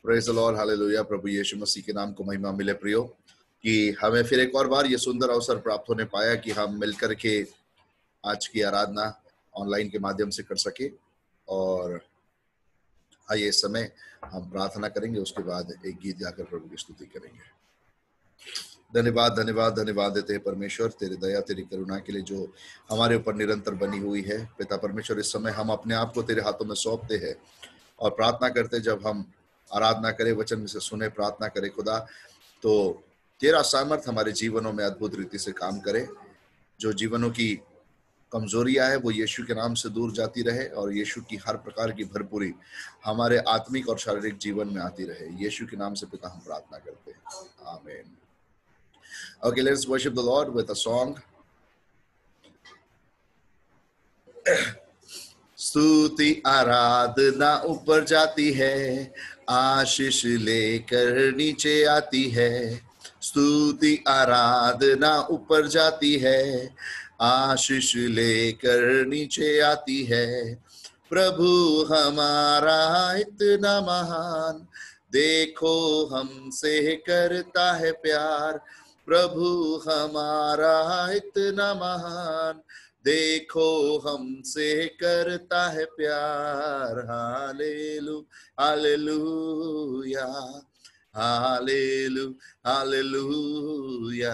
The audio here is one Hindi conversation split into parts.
Praise the lord, hallelujah. प्रभु यीशु मसीह के नाम को महिमा मिले प्रियो, कि हमें फिर एक और बार ये सुंदर अवसर प्राप्त होने पाया कि हम मिलकर के आज की आराधना ऑनलाइन के माध्यम से कर सके। और आइए इस समय हम प्रार्थना करेंगे, उसके बाद एक गीत गाकर प्रभु की स्तुति करेंगे। धन्यवाद धन्यवाद धन्यवाद देते हैं परमेश्वर, तेरी दया तेरी करुणा के लिए जो हमारे ऊपर निरंतर बनी हुई है। पिता परमेश्वर, इस समय हम अपने आप को तेरे हाथों में सौंपते हैं और प्रार्थना करते, जब हम आराधना करें, वचन से सुने, प्रार्थना करें खुदा, तो तेरा सामर्थ हमारे जीवनों में अद्भुत रीति से काम करे। जो जीवनों की कमजोरियां है वो यीशु के नाम से दूर जाती रहे और यीशु की हर प्रकार की भरपूरी हमारे आत्मिक और शारीरिक जीवन में आती रहे। यीशु के नाम से पिता हम प्रार्थना करते हैं, आमीन। Okay, let's worship the Lord with a song. स्तुति आराधना ऊपर जाती है, आशीष लेकर नीचे आती है। स्तुति आराधना ऊपर जाती है, आशीष लेकर नीचे आती है। प्रभु हमारा इतना महान, देखो हमसे करता है प्यार। प्रभु हमारा इतना महान, देखो हमसे करता है प्यार। Hallelu hallelujah hallelu hallelujah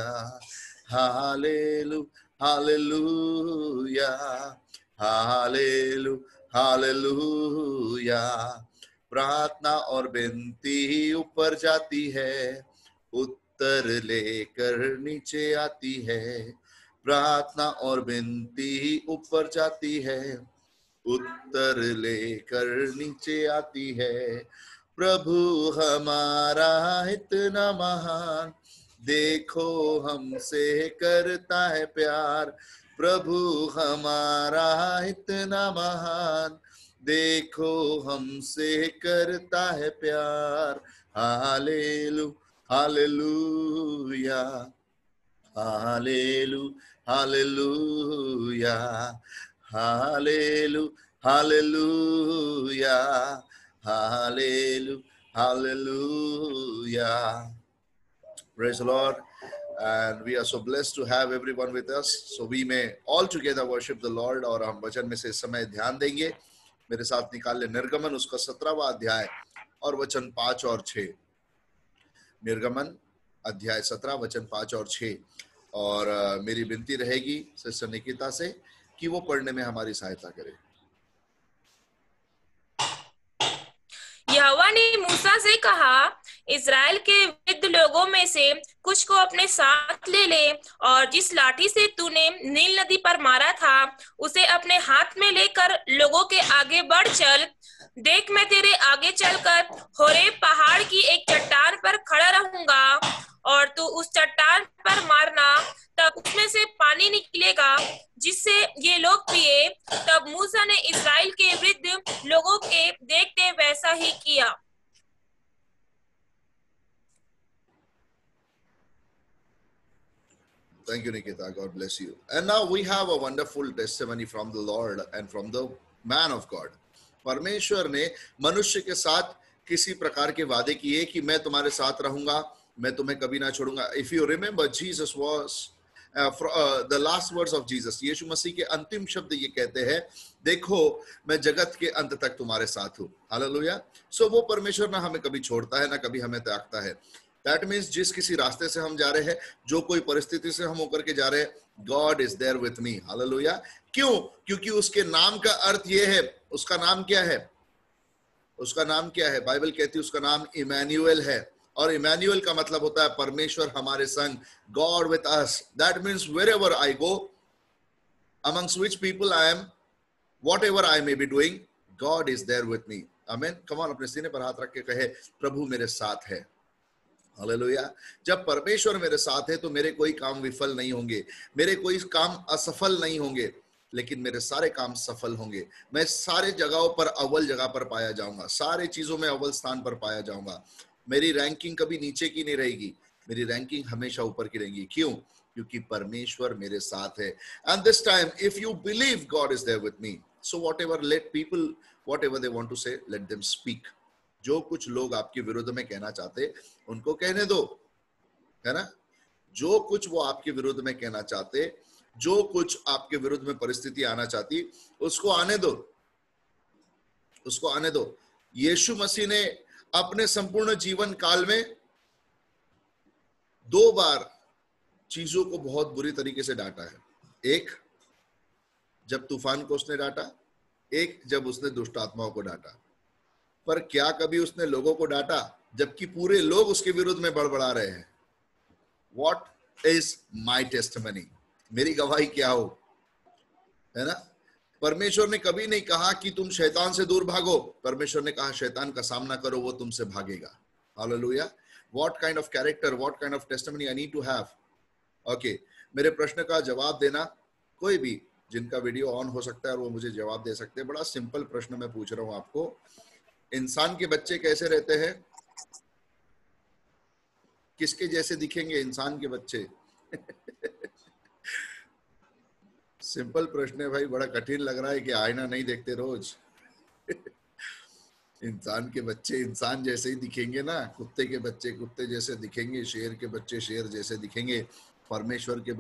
hallelu hallelujah hallelu hallelujah. प्रार्थना और विनती ऊपर जाती है, उत्तर लेकर नीचे आती है। प्रार्थना और विनती ऊपर जाती है, उत्तर लेकर नीचे आती है। प्रभु हमारा इतना महान, देखो हमसे करता है प्यार। प्रभु हमारा इतना महान, देखो हमसे करता है प्यार। Hallelu hallelujah hallelu hallelujah hallelu hallelujah hallelu hallelujah. Praise the Lord, and we are so blessed to have everyone with us, so we may all together worship the Lord। और हम वचन में से इस समय ध्यान देंगे। मेरे साथ निकाल ले निर्गमन उसका 17वां अध्याय और वचन 5 और 6। निर्गमन अध्याय 17 वचन 5 और 6। और मेरी विनती रहेगी सिस्टर निकिता से कि वो पढ़ने में हमारी सहायता करे। यहोवा ने मूसा से कहा, इस्राएल के वृद्ध लोगों में से कुछ को अपने साथ ले ले और जिस लाठी से तूने नील नदी पर मारा था उसे अपने हाथ में लेकर लोगों के आगे बढ़ चल। देख, मैं तेरे आगे चलकर होरेब पहाड़ की एक चट्टान पर खड़ा रहूंगा और तू उस चट्टान पर मारना, तब उसमें से पानी निकलेगा जिससे ये लोग पिए। तब मूसा ने इस्राएल के वृद्ध लोगों के देखते वैसा ही किया। Thank you, Nikita. God bless you. And now we have a wonderful testimony from the Lord and from the man of God. परमेश्वर ने मनुष्य के साथ किसी प्रकार के वादे किए कि मैं तुम्हारे साथ रहूंगा, मैं तुम्हें कभी ना छोड़ूंगा। If you remember, Jesus was the last words of Jesus. यीशु मसीह के अंतिम शब्द ये कहते हैं, देखो मैं जगत के अंत तक तुम्हारे साथ हूँ। हालेलुया। सो वो परमेश्वर ना हमें कभी छोड़ता है ना कभी हमें त्यागता है। That means जिस किसी रास्ते से हम जा रहे हैं, जो कोई परिस्थिति से हम होकर के जा रहे हैं, God is there with me. Hallelujah. क्यों? क्योंकि उसके नाम का अर्थ ये है। उसका नाम क्या है? उसका नाम क्या है? बाइबल कहती है उसका नाम इमैनुएल है, और इमैनुएल का मतलब होता है परमेश्वर हमारे संग, God with us. That means wherever I go, amongst which people I am, whatever I may be doing, God is there with me. Amen. Come on, अपने सीने पर हाथ रख के कहे, प्रभु मेरे साथ है। हालेलुया। जब परमेश्वर मेरे साथ है तो मेरे कोई काम विफल नहीं होंगे, मेरे कोई काम असफल नहीं होंगे, लेकिन मेरे सारे काम सफल होंगे। मैं सारे जगहों पर अव्वल जगह पर पाया जाऊंगा, सारे चीजों में अव्वल स्थान पर पाया जाऊंगा। मेरी रैंकिंग कभी नीचे की नहीं रहेगी, मेरी रैंकिंग हमेशा ऊपर की रहेगी। क्यों? क्योंकि परमेश्वर मेरे साथ है। And this time if you believe God is there with me, so whatever, let people whatever they want to say, let them speak. जो कुछ लोग आपके विरुद्ध में कहना चाहते उनको कहने दो, है ना। जो कुछ वो आपके विरुद्ध में कहना चाहते, जो कुछ आपके विरुद्ध में परिस्थिति आना चाहती, उसको आने दो, उसको आने दो। यीशु मसीह ने अपने संपूर्ण जीवन काल में 2 बार चीजों को बहुत बुरी तरीके से डांटा है। एक जब तूफान को उसने डांटा, एक जब उसने दुष्ट आत्माओं को डांटा। पर क्या कभी उसने लोगों को डांटा जबकि पूरे लोग उसके विरुद्ध में बड़बड़ा रहे हैं? What is my testimony? मेरी गवाही क्या हो, है ना। परमेश्वर ने कभी नहीं कहा कि तुम शैतान से दूर भागो, परमेश्वर ने कहा शैतान का सामना करो, वो तुमसे भागेगा। Hallelujah. What kind of character, what kind of testimony I need to have? Okay, मेरे प्रश्न का जवाब देना, कोई भी जिनका वीडियो ऑन हो सकता है और वो मुझे जवाब दे सकते हैं। बड़ा सिंपल प्रश्न मैं पूछ रहा हूं आपको, इंसान के बच्चे कैसे रहते हैं? किसके जैसे दिखेंगे इंसान के बच्चे? सिंपल प्रश्न है भाई, बड़ा कठिन लग रहा है कि आईना नहीं देखते रोज। इंसान के बच्चे इंसान जैसे ही दिखेंगे ना, कुत्ते के बच्चे कुत्ते जैसे दिखेंगे, शेर के बच्चे शेर जैसे दिखेंगे। परमेश्वर के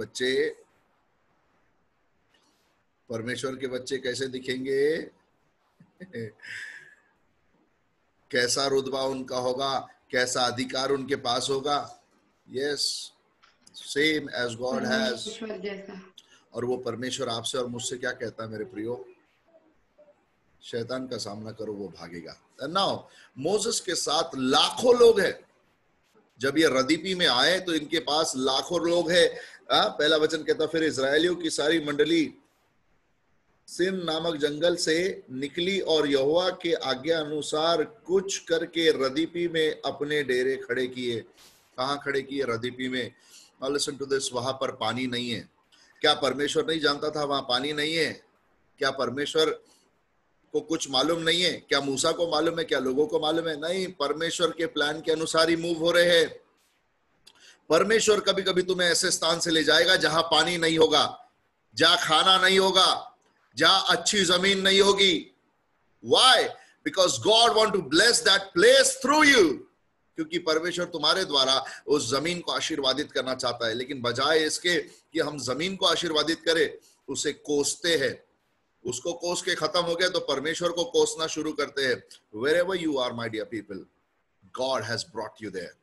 बच्चे कैसे दिखेंगे? कैसा रुतबा उनका होगा, कैसा अधिकार उनके पास होगा? Yes, same as God has. और वो परमेश्वर आपसे और मुझसे क्या कहता है मेरे प्रियो? शैतान का सामना करो, वो भागेगा। नाउ मोसेस के साथ लाखों लोग हैं। जब ये रदीपी में आए तो इनके पास लाखों लोग हैं। पहला वचन कहता, फिर इजरायलियों की सारी मंडली सिन नामक जंगल से निकली और यहोवा के आज्ञा अनुसार कुछ करके रदीपी में अपने डेरे खड़े किए। कहाँ खड़े किए? रदीपी में। लिसन टू दिस, वहां पर पानी नहीं है। क्या परमेश्वर नहीं जानता था वहां पानी नहीं है? क्या परमेश्वर को कुछ मालूम नहीं है? क्या मूसा को मालूम है? क्या लोगों को मालूम है? नहीं, परमेश्वर के प्लान के अनुसार ही मूव हो रहे हैं। परमेश्वर कभी कभी तुम्हें ऐसे स्थान से ले जाएगा जहां पानी नहीं होगा, जहां खाना नहीं होगा, जहां अच्छी जमीन नहीं होगी। Why? Because God want to bless that place through you. क्योंकि परमेश्वर तुम्हारे द्वारा उस जमीन को आशीर्वादित करना चाहता है। लेकिन बजाय इसके कि हम जमीन को आशीर्वादित करें, उसे कोसते हैं। उसको कोस के खत्म हो गया तो परमेश्वर को कोसना शुरू करते हैं। Wherever you are, my dear people, God has brought you there.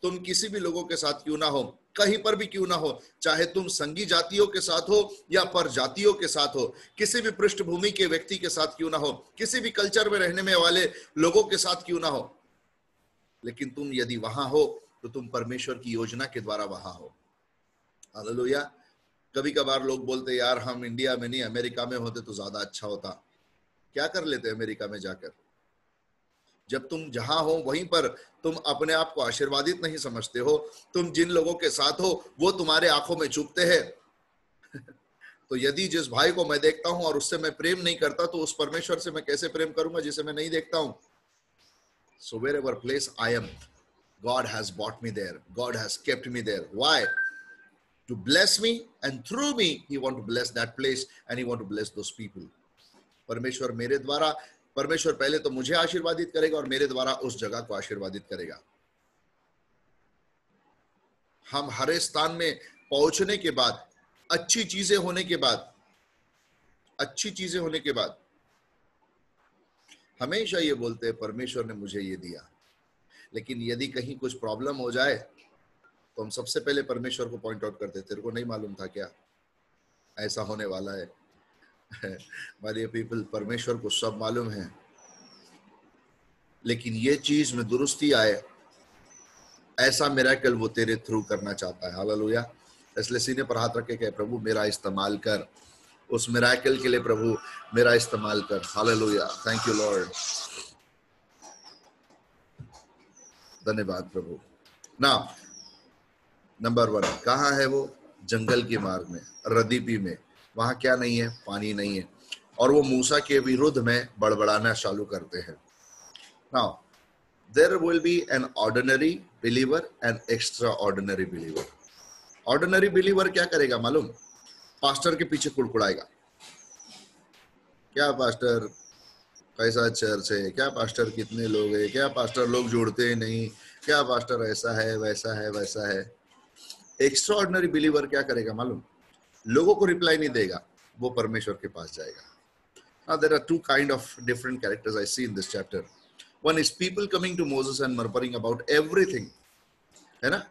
तुम किसी भी लोगों के साथ क्यों ना हो, कहीं पर भी क्यों ना हो, चाहे तुम संगी जातियों के साथ हो या पर जातियों के साथ हो, किसी भी पृष्ठभूमि के व्यक्ति के साथ क्यों ना हो, किसी भी कल्चर में रहने में वाले लोगों के साथ क्यों ना हो, लेकिन तुम यदि वहां हो तो तुम परमेश्वर की योजना के द्वारा वहां हो। हालेलुया। कभी कभार लोग बोलते यार हम इंडिया में नहीं अमेरिका में होते तो ज्यादा अच्छा होता। क्या कर लेते अमेरिका में जाकर? जब तुम जहां हो वहीं पर तुम अपने आप को आशीर्वादित नहीं समझते हो। तुम जिन लोगों के साथ हो वो तुम्हारे आंखों में चुभते हैं। तो यदि जिस भाई को मैं देखता हूं और उससे मैं प्रेम नहीं करता तो उस परमेश्वर से मैं कैसे प्रेम करूंगा जिसे मैं नहीं देखता हूं? So wherever place I am, God has brought me there. God has kept me there. Why? To bless me, and through me he want to bless that place and he want to bless those people. परमेश्वर मेरे द्वारा, परमेश्वर पहले तो मुझे आशीर्वादित करेगा और मेरे द्वारा उस जगह को आशीर्वादित करेगा। हम हर स्थान में पहुंचने के बाद, अच्छी चीजें होने के बाद हमेशा ये बोलते हैं परमेश्वर ने मुझे ये दिया। लेकिन यदि कहीं कुछ प्रॉब्लम हो जाए तो हम सबसे पहले परमेश्वर को पॉइंट आउट करते, तेरे को नहीं मालूम था क्या ऐसा होने वाला है? माय पीपल, परमेश्वर को सब मालूम है, लेकिन ये चीज में दुरुस्ती आए, ऐसा मिरेकल वो तेरे थ्रू करना चाहता है। हालेलुया। इसलिए सीने पर हाथ रख के कहे, प्रभु मेरा इस्तेमाल कर, उस मिरेकल के लिए प्रभु मेरा इस्तेमाल कर। हालेलुया। Thank you Lord. धन्यवाद प्रभु। ना नंबर 1 कहाँ है वो? जंगल के मार्ग में, रदीपी में। वहां क्या नहीं है? पानी नहीं है। और वो मूसा के विरुद्ध में बड़बड़ाना चालू करते हैं। Now there will be an ordinary believer and extraordinary believer. Ordinary believer क्या करेगा मालूम? पास्टर के पीछे कुड़कुड़ाएगा। क्या पास्टर, कैसा चर्च है, क्या पास्टर कितने लोग हैं, क्या पास्टर लोग जोड़ते हैं नहीं, क्या पास्टर ऐसा है वैसा है वैसा है। एक्स्ट्राऑर्डिनरी बिलीवर क्या करेगा मालूम? लोगों को रिप्लाई नहीं देगा, वो परमेश्वर के पास जाएगा। Now there are two kind of different characters I see in this chapter. One is people coming to Moses and murmuring about everything, है ना?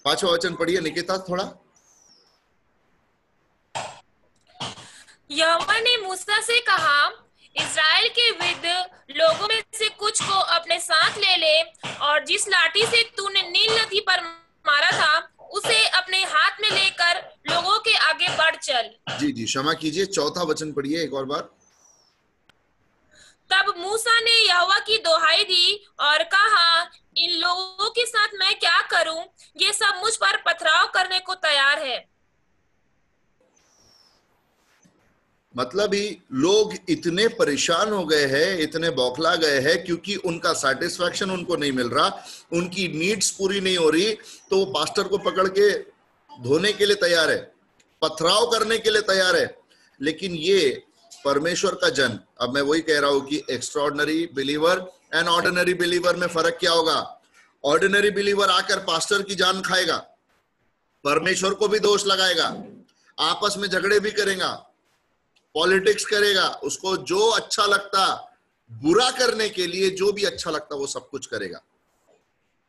5वां वचन पढ़िए निकिता थोड़ा। यहोवा ने मूसा से कहा, इस्राएल के वृद्ध लोगों में से कुछ को अपने साथ ले ले, और जिस लाठी से तूने नील नदी पर मारा था उसे अपने हाथ में लेकर लोगों के आगे बढ़ चल। जी जी क्षमा कीजिए, 4था वचन पढ़िए एक और बार। तब मूसा ने यहोवा की दोहाई दी और कहा, इन लोगों के साथ मैं क्या करूं? ये सब मुझ पर पथराव करने को तैयार है। मतलब ही लोग इतने परेशान हो गए हैं, इतने बौखला गए हैं, क्योंकि उनका सेटिस्फैक्शन उनको नहीं मिल रहा, उनकी नीड्स पूरी नहीं हो रही, तो वो पास्टर को पकड़ के धोने के लिए तैयार है, पथराव करने के लिए तैयार है। लेकिन ये परमेश्वर का जन, अब मैं वही कह रहा हूं कि extraordinary believer and ordinary believer में फर्क क्या होगा? ऑर्डिनरी बिलीवर आकर पास्टर की जान खाएगा, परमेश्वर को भी दोष लगाएगा, आपस में झगड़े भी करेगा, पॉलिटिक्स करेगा, उसको जो अच्छा लगता, बुरा करने के लिए जो भी अच्छा लगता वो सब कुछ करेगा।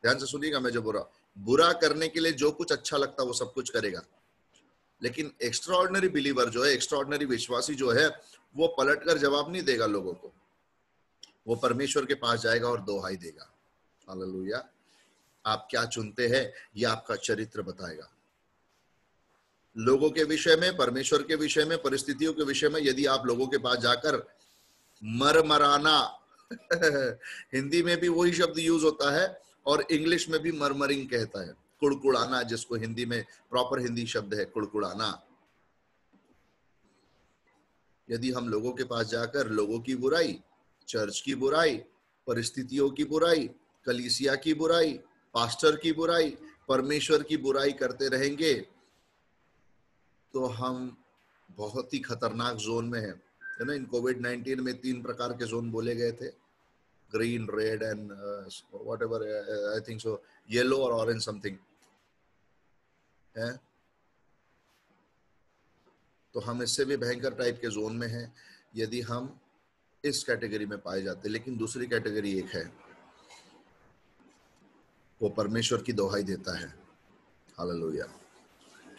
ध्यान से सुनिएगा, मैं जो बोल रहा हूं, बुरा करने के लिए जो कुछ अच्छा लगता वो सब कुछ करेगा। लेकिन एक्स्ट्राऑर्डिनरी बिलीवर जो है, एक्स्ट्राऑर्डिनरी विश्वासी जो है, वो पलटकर जवाब नहीं देगा लोगों को, वो परमेश्वर के पास जाएगा और दोहाई देगा। हालेलुया। आप क्या चुनते हैं ये आपका चरित्र बताएगा। लोगों के विषय में, परमेश्वर के विषय में, परिस्थितियों के विषय में यदि आप लोगों के पास जाकर मरमराना हिंदी में भी वही शब्द यूज होता है और इंग्लिश में भी मरमरिंग कहता है, कुड़कुड़ाना, जिसको हिंदी में प्रॉपर हिंदी शब्द है कुड़कुड़ाना। यदि हम लोगों के पास जाकर लोगों की बुराई, चर्च की बुराई, परिस्थितियों की बुराई, कलीसिया की बुराई, पास्टर की बुराई, परमेश्वर की बुराई करते रहेंगे तो हम बहुत ही खतरनाक जोन में है ना। इन कोविड-19 में 3 प्रकार के जोन बोले गए थे, green, red and whatever, I think so yellow और ऑरेंज समथिंग है। तो हम इससे भी भयंकर टाइप के जोन में हैं यदि हम इस कैटेगरी में पाए जाते। लेकिन दूसरी कैटेगरी एक है, वो परमेश्वर की दोहाई देता है। हालेलुया।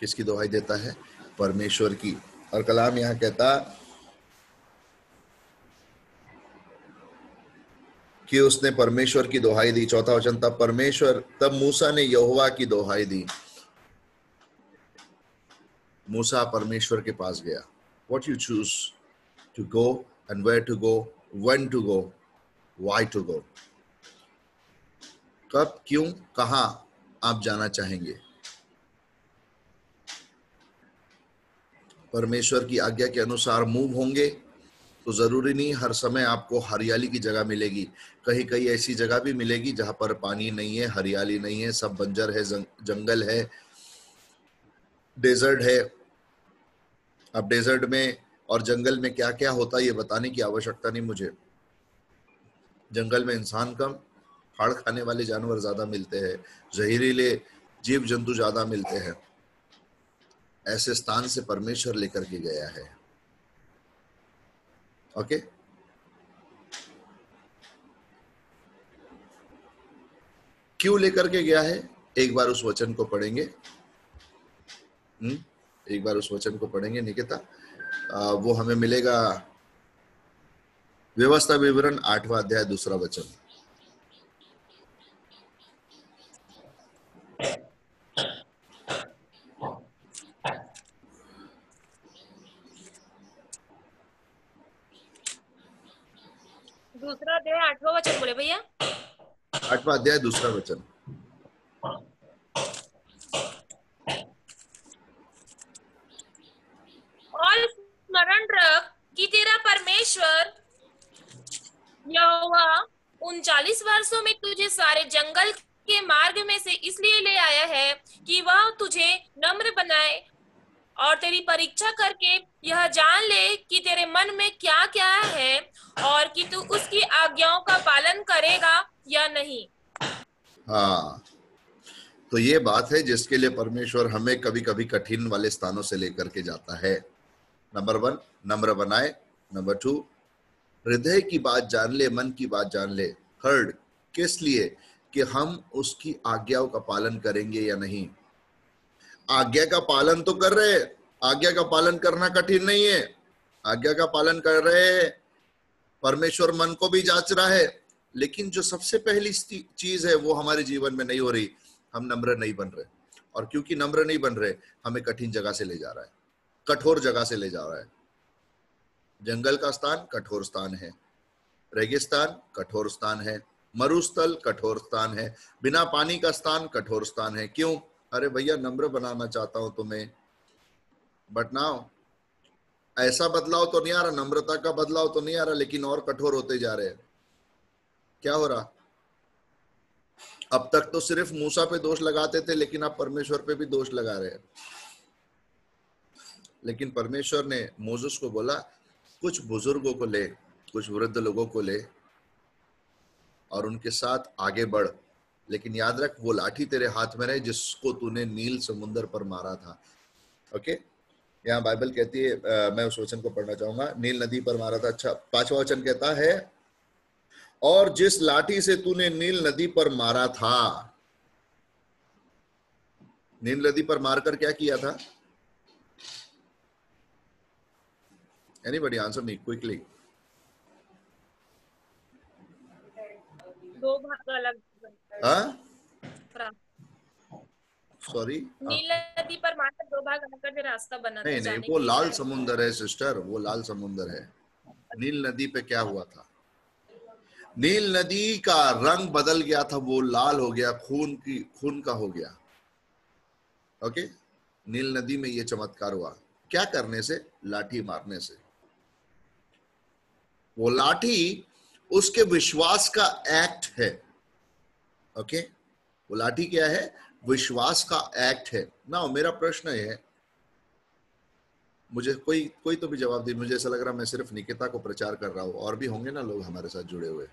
किसकी दोहाई देता है? परमेश्वर की। और कलाम यहाँ कहता कि उसने परमेश्वर की दोहाई दी। 4था वचन, तब मूसा ने यहोवा की दोहाई दी। मूसा परमेश्वर के पास गया। What you choose to go and where to go, when to go, why to go. कब, क्यों, कहां आप जाना चाहेंगे? परमेश्वर की आज्ञा के अनुसार मूव होंगे तो जरूरी नहीं हर समय आपको हरियाली की जगह मिलेगी। कहीं कहीं ऐसी जगह भी मिलेगी जहां पर पानी नहीं है, हरियाली नहीं है, सब बंजर है, जंगल है, डेजर्ट है। अब डेजर्ट में और जंगल में क्या क्या होता है ये बताने की आवश्यकता नहीं मुझे। जंगल में इंसान कम, हाड़ खाने वाले जानवर ज्यादा मिलते हैं, जहरीले जीव जंतु ज्यादा मिलते हैं। ऐसे स्थान से परमेश्वर लेकर के गया है। ओके, क्यों लेकर के गया है? एक बार उस वचन को पढ़ेंगे। एक बार उस वचन को पढ़ेंगे निकिता। वो हमें मिलेगा व्यवस्था विवरण 8वां अध्याय 2रा वचन। दूसरा अध्याय 8वां वचन बोले भैया। 8वां अध्याय 2रा वचन। और स्मरण रख कि तेरा परमेश्वर यहोवा 39 वर्षों में तुझे सारे जंगल के मार्ग में से इसलिए ले आया है कि वह तुझे नम्र बनाए और तेरी परीक्षा करके यह जान ले कि तेरे मन में क्या क्या है और कि तू उसकी आज्ञाओं का पालन करेगा या नहीं। हाँ, तो ये बात है जिसके लिए परमेश्वर हमें कभी कभी कठिन वाले स्थानों से लेकर के जाता है। नंबर 1, नम्र बनाए। नंबर 2, हृदय की बात जान ले, मन की बात जान ले। थर्ड, किस लिए? कि हम उसकी आज्ञाओं का पालन करेंगे या नहीं। आज्ञा का पालन तो कर रहे हैं, आज्ञा का पालन करना कठिन नहीं है, आज्ञा का पालन कर रहे हैं, परमेश्वर मन को भी जांच रहा है, लेकिन जो सबसे पहली चीज है वो हमारे जीवन में नहीं हो रही, हम नम्र नहीं बन रहे। और क्योंकि नम्र नहीं बन रहे, हमें कठिन जगह से ले जा रहा है, कठोर जगह से ले जा रहा है। जंगल का स्थान कठोर स्थान है, रेगिस्तान कठोर स्थान है, मरुस्थल कठोर स्थान है, बिना पानी का स्थान कठोर स्थान है। क्यों? अरे भैया, नम्र बनाना चाहता हूं तुम्हें, बट नाउ ऐसा बदलाव तो नहीं आ रहा, नम्रता का बदलाव तो नहीं आ रहा, लेकिन और कठोर होते जा रहे हैं। क्या हो रहा? अब तक तो सिर्फ मूसा पे दोष लगाते थे, लेकिन अब परमेश्वर पे भी दोष लगा रहे हैं। लेकिन परमेश्वर ने मोसेस को बोला, कुछ बुजुर्गों को ले, कुछ वृद्ध लोगों को ले और उनके साथ आगे बढ़, लेकिन याद रख वो लाठी तेरे हाथ में रहे जिसको तूने नील समुद्र पर मारा था। ओके, यहाँ बाइबल कहती है, मैं उस वचन को पढ़ना चाहूंगा, नील नदी पर मारा था। अच्छा, 5वां वचन कहता है, और जिस लाठी से तूने नील नदी पर मारा था। नील नदी पर मारकर क्या किया था? Anybody answer me quickly. दो भाग अलग। हाँ, सॉरी, नील नदी पर मारकर दो भाग अलग करके रास्ता बना था नहीं जाने वो के लाल लिए। समुंदर है सिस्टर, वो लाल समुंदर है। नील नदी पे क्या हुआ था? नील नदी का रंग बदल गया था, वो लाल हो गया, खून का हो गया। ओके, नील नदी में ये चमत्कार हुआ। क्या करने से? लाठी मारने से। वो लाठी उसके विश्वास का एक्ट है। ओके, वो लाठी क्या है? विश्वास का एक्ट है ना। मेरा प्रश्न है, मुझे कोई तो भी जवाब दे। मुझे ऐसा लग रहा मैं सिर्फ निकिता को प्रचार कर रहा हूं, और भी होंगे ना लोग हमारे साथ जुड़े हुए,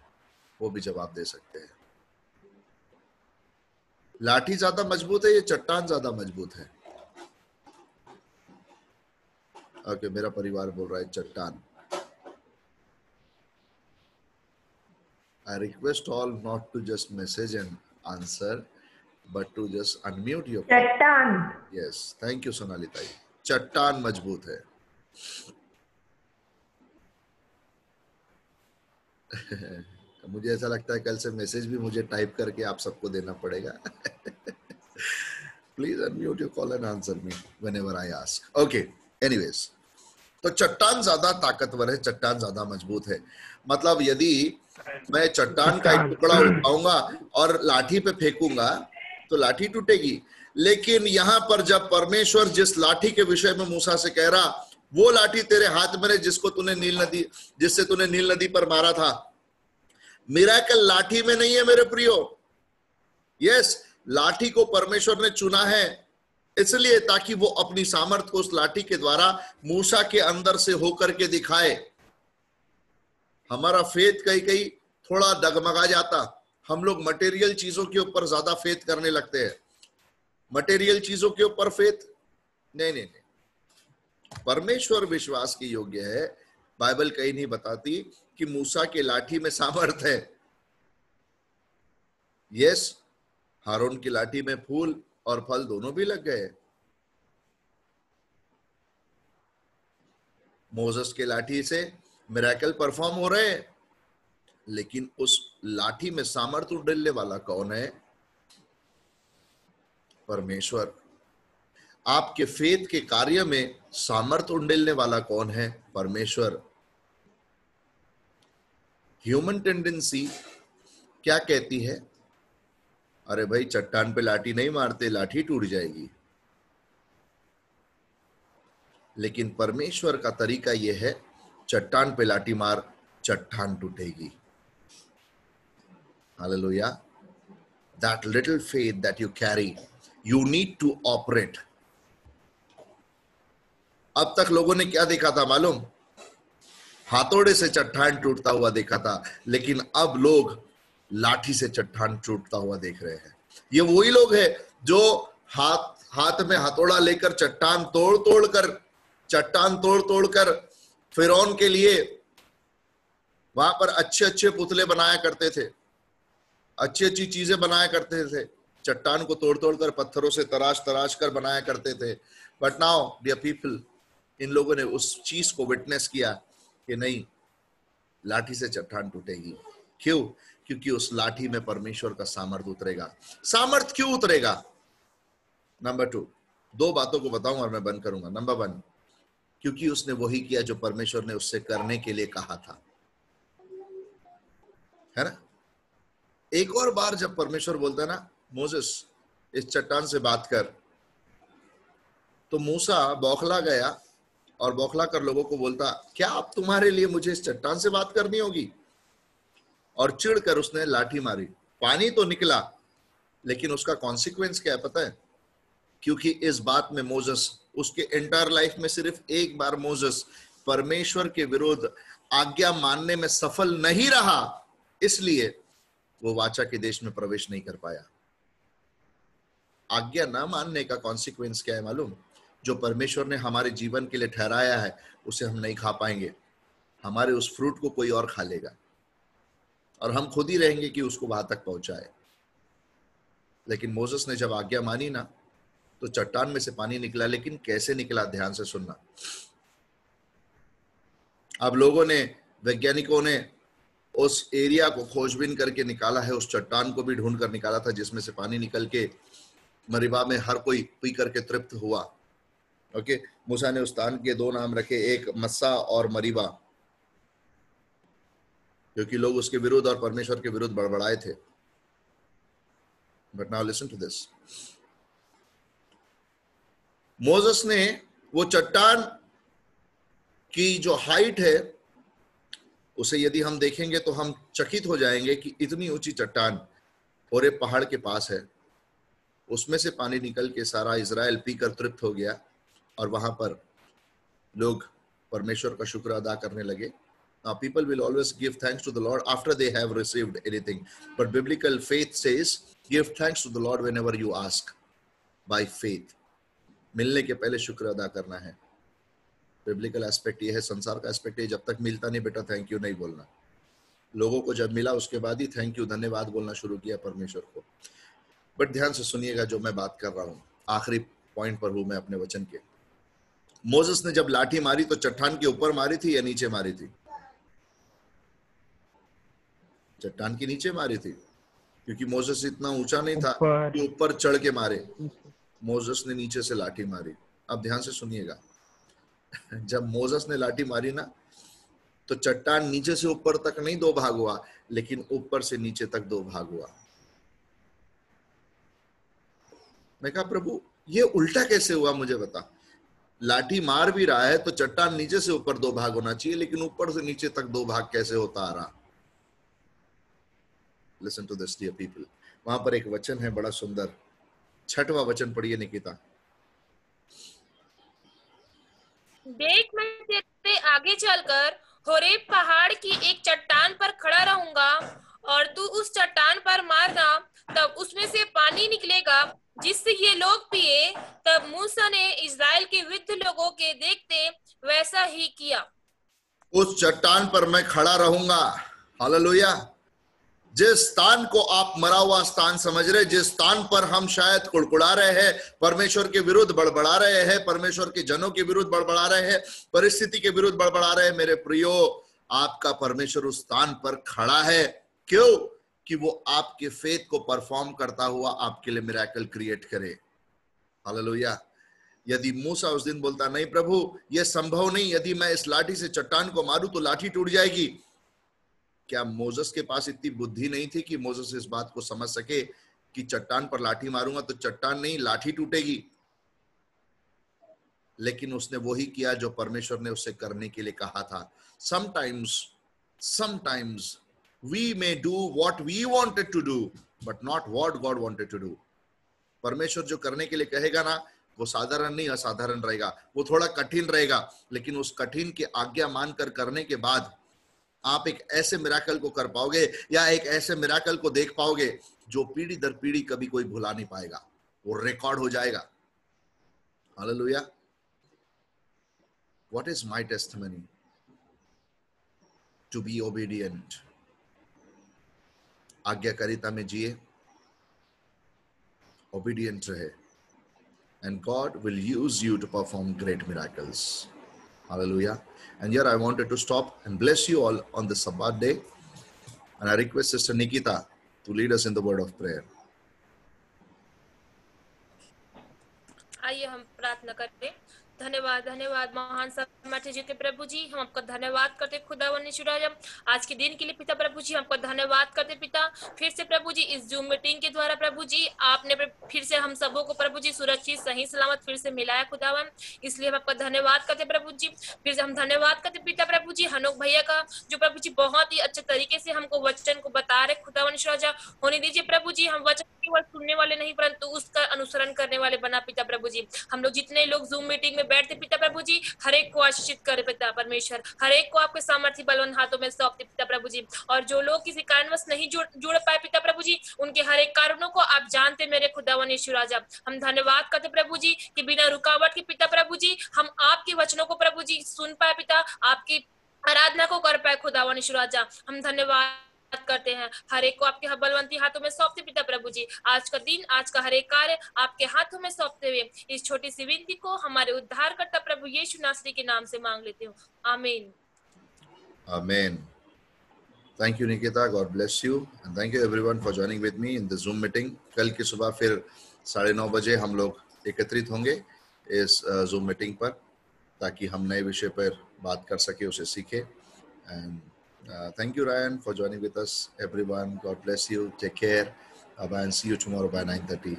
वो भी जवाब दे सकते हैं। लाठी ज्यादा मजबूत है या चट्टान ज्यादा मजबूत है? ओके, मेरा परिवार बोल रहा है चट्टान। I request all not to just message and answer, but to just unmute your phone. चट्टान। Yes, thank you सोनाली ताई। चट्टान मजबूत है। मुझे ऐसा लगता है कल से मैसेज भी मुझे टाइप करके आप सबको देना पड़ेगा। Please unmute your call and answer me whenever I ask. Okay, anyways, तो चट्टान ज्यादा ताकतवर है, चट्टान ज्यादा मजबूत है। मतलब यदि मैं चट्टान का एक टुकड़ा उठाऊंगा और लाठी पे फेंकूंगा तो लाठी टूटेगी, लेकिन यहां पर जब परमेश्वर जिस लाठी के विषय में मूसा से कह रहा, वो लाठी तेरे हाथ में है जिससे तूने नील नदी पर मारा था। मिरेकल लाठी में नहीं है मेरे प्रियो। यस, लाठी को परमेश्वर ने चुना है इसलिए ताकि वो अपनी सामर्थ को उस लाठी के द्वारा मूसा के अंदर से होकर के दिखाए। हमारा फेथ कहीं थोड़ा डगमगा जाता। हम लोग मटेरियल चीजों के ऊपर ज्यादा फेथ करने लगते हैं। मटेरियल चीजों के ऊपर फेथ नहीं। परमेश्वर विश्वास के योग्य है। बाइबल कहीं नहीं बताती कि मूसा के लाठी में सामर्थ है। यस, हारून की लाठी में फूल और फल दोनों भी लग गए। मोसेस के लाठी से मिरेकल परफॉर्म हो रहे हैं, लेकिन उस लाठी में सामर्थ उड़ेलने वाला कौन है? परमेश्वर। आपके फेथ के कार्य में सामर्थ उड़ेलने वाला कौन है? परमेश्वर। ह्यूमन टेंडेंसी क्या कहती है? अरे भाई, चट्टान पे लाठी नहीं मारते, लाठी टूट जाएगी। लेकिन परमेश्वर का तरीका यह है, चट्टान पे लाठी मार, चट्टान टूटेगी। Hallelujah. That little faith that you carry, you need to operate. अब तक लोगों ने क्या देखा था मालूम? हाथोड़े से चट्टान टूटता हुआ देखा था, लेकिन अब लोग लाठी से चट्टान टूटता हुआ देख रहे हैं। ये वही लोग हैं जो हाथ में हथौड़ा लेकर चट्टान तोड़ तोड़ कर फिरौन के लिए वहां पर अच्छे अच्छे पुतले बनाया करते थे, अच्छी अच्छी चीजें बनाया करते थे, चट्टान को तोड़ तोड़ कर पत्थरों से तराश तराश कर बनाया करते थे। बट नाउ डियर पीपल, इन लोगों ने उस चीज को विटनेस किया कि नहीं, लाठी से चट्टान टूटेगी। क्यों? क्योंकि उस लाठी में परमेश्वर का सामर्थ उतरेगा। सामर्थ क्यों उतरेगा? नंबर 2, 2 बातों को बताऊंगा और मैं बंद करूंगा। नंबर 1, क्योंकि उसने वही किया जो परमेश्वर ने उससे करने के लिए कहा था, है ना? एक और बार जब परमेश्वर बोलता है ना, मोसेस इस चट्टान से बात कर, तो मूसा बौखला गया और बौखला कर लोगों को बोलता, क्या अब तुम्हारे लिए मुझे इस चट्टान से बात करनी होगी? और चिढ़कर उसने लाठी मारी। पानी तो निकला, लेकिन उसका कॉन्सिक्वेंस क्या है पता है? क्योंकि इस बात में मोसेस, उसके एंटायर लाइफ में सिर्फ एक बार मोसेस परमेश्वर के विरुद्ध आज्ञा मानने में सफल नहीं रहा, इसलिए वो वाचा के देश में प्रवेश नहीं कर पाया। आज्ञा ना मानने का कॉन्सिक्वेंस क्या है मालूम? जो परमेश्वर ने हमारे जीवन के लिए ठहराया है उसे हम नहीं खा पाएंगे, हमारे उस फ्रूट को कोई और खा लेगा और हम खुद ही रहेंगे कि उसको वहां तक पहुंचाए। लेकिन मोसेस ने जब आज्ञा मानी ना, तो चट्टान में से पानी निकला। लेकिन कैसे निकला? ध्यान से सुनना। अब लोगों ने, वैज्ञानिकों ने उस एरिया को खोजबीन करके निकाला है, उस चट्टान को भी ढूंढ कर निकाला था जिसमें से पानी निकल के मरीबा में हर कोई पी करके तृप्त हुआ। ओके, मूसा ने उस स्थान के 2 नाम रखे, एक मस्सा और मरीबा, क्योंकि लोग उसके विरुद्ध और परमेश्वर के विरुद्ध बड़बड़ाए थे। But now listen to this. Moses ने वो चट्टान की जो हाइट है, उसे यदि हम देखेंगे तो हम चकित हो जाएंगे कि इतनी ऊंची चट्टान और एक पहाड़ के पास है, उसमें से पानी निकल के सारा इजराइल पीकर तृप्त हो गया और वहां पर लोग परमेश्वर का शुक्र अदा करने लगे। Now people will always give thanks to the Lord after they have received anything, but biblical faith says give thanks to the Lord whenever you ask by faith. मिलने के पहले शुक्र अदा करना है। बिब्लिकल एस्पेक्ट ये है, संसार का एस्पेक्ट ये, जब तक मिलता नहीं बेटा थैंक यू नहीं बोलना। लोगों को जब मिला उसके बाद ही थैंक यू धन्यवाद बोलना शुरू किया परमेश्वर को। बट ध्यान से सुनिएगा जो मैं बात कर रहा हूं, आखिरी पॉइंट पर हूं मैं अपने वचन के। मोसेस ने जब लाठी मारी तो चट्टान के ऊपर मारी थी या नीचे मारी थी? चट्टान के नीचे मारी थी, क्योंकि मोसेस इतना ऊंचा नहीं था कि ऊपर चढ़ के मारे। मोसेस ने नीचे से लाठी मारी। अब ध्यान से सुनिएगा, जब मोसेस ने लाठी मारी ना, तो चट्टान नीचे से ऊपर तक नहीं 2 भाग हुआ, लेकिन ऊपर से नीचे तक 2 भाग हुआ। मैं कहा प्रभु ये उल्टा कैसे हुआ, मुझे बता। लाठी मार भी रहा है तो चट्टान नीचे से ऊपर 2 भाग होना चाहिए, लेकिन ऊपर से नीचे तक 2 भाग कैसे होता आ रहा? Listen to this dear people. वहां पर एक वचन है बड़ा सुंदर, 6वां वचन पढ़िए निकिता। देख मैं तेरे आगे चलकर होरेब पहाड़ की एक चट्टान पर खड़ा रहूंगा और तू उस चट्टान पर मारना, तब उसमें से पानी निकलेगा जिससे ये लोग पिए। तब मूसा ने इस्राएल के वृद्ध लोगों के देखते वैसा ही किया। उस चट्टान पर मैं खड़ा रहूंगा। हालेलुया। जिस स्थान को आप मरा हुआ स्थान समझ रहे, जिस स्थान पर हम शायद कुड़कुड़ा रहे हैं, परमेश्वर के विरुद्ध बड़बड़ा रहे हैं, परमेश्वर के जनों के विरुद्ध बड़बड़ा रहे हैं, परिस्थिति के विरुद्ध बड़बड़ा रहे हैं, मेरे प्रियो आपका परमेश्वर उस स्थान पर खड़ा है। क्यों? कि वो आपके फेथ को परफॉर्म करता हुआ आपके लिए मिरेकल क्रिएट करे। हालेलुया। यदि मूसा उस दिन बोलता नहीं प्रभु यह संभव नहीं, यदि मैं इस लाठी से चट्टान को मारूं तो लाठी टूट जाएगी, क्या मोसेस के पास इतनी बुद्धि नहीं थी कि मोसेस इस बात को समझ सके कि चट्टान पर लाठी मारूंगा तो चट्टान नहीं लाठी टूटेगी? लेकिन उसने वही किया जो परमेश्वर ने उससे करने के लिए कहा था। sometimes we may do what we wanted to do but not what God wanted to do. परमेश्वर जो करने के लिए कहेगा ना, वो साधारण नहीं असाधारण रहेगा, वो थोड़ा कठिन रहेगा, लेकिन उस कठिन की आज्ञा मानकर करने के बाद आप एक ऐसे मिराकल को कर पाओगे या एक ऐसे मिराकल को देख पाओगे जो पीढ़ी दर पीढ़ी कभी कोई भुला नहीं पाएगा, वो रिकॉर्ड हो जाएगा। Hallelujah. What is my testimony? To be obedient. आज्ञाकारिता में जिए, obedient रहे, and God will use you to perform great miracles. Hallelujah. And here I wanted to stop and bless you all on the Sabbath day, and I request Sister Nikita to lead us in the word of prayer. आइए हम प्रार्थना करते। धन्यवाद धन्यवाद महान सामर्थ्य जीते प्रभु जी, हम आपका धन्यवाद करते खुदावन यीशुराज, आज के दिन के लिए पिता प्रभु जी, हम आपका धन्यवाद करते पिता। फिर से प्रभु जी इस जूम मीटिंग के द्वारा प्रभु जी आपने फिर से हम सबों को प्रभु जी सुरक्षित सही सलामत फिर से मिलाया खुदावन, इसलिए हम आपका धन्यवाद करते प्रभु जी। फिर से हम धन्यवाद करते पिता प्रभु जी हनोक भैया का, जो प्रभु जी बहुत ही अच्छे तरीके से हमको वचन को बता रहे खुदावन यीशुराज। होने दीजिए प्रभु जी, हम वचन केवल सुनने वाले नहीं परंतु उसका अनुसरण करने वाले बना पिता प्रभु जी। हम लोग जितने लोग जूम मीटिंग में बैठते पिता प्रभु जी, हर एक को आशीषित करे पिता परमेश्वर, हर एक को आपके सामर्थ्य बलवान हाथों में सौंपते पिता प्रभु जी। और जो लोग किसी कारणवश नहीं जुड़ पाए पिता प्रभु जी, उनके हर एक कारणों को आप जानते मेरे खुदावन यीशु राजा। हम धन्यवाद करते प्रभु जी कि बिना रुकावट के पिता प्रभु जी हम आपके वचनों को प्रभु जी सुन पाए पिता, आपकी आराधना को कर पाए खुदावन यीशु राजा। हम धन्यवाद करते हैं, हर एक को आपके बलवंती हाथों में सौंपते पिता प्रभु जी। आज का दिन, आज का हर एक कार्य आपके हाथों में सौंपते हुए इस छोटी सी विनती को हमारे उद्धारकर्ता प्रभु यीशु नासरी के नाम से मांग लेते हूँ, आमीन। Amen. Thank you Nikita, God bless you, and thank you everyone for joining with me in the Zoom meeting. कल की सुबह फिर 9:30 बजे हम लोग एकत्रित होंगे इस Zoom meeting पर, ताकि हम नए विषय पर बात कर सके, उसे सीखे। And thank you Ryan for joining with us, everyone. God bless you. Take care. Bye and see you tomorrow by 9:30.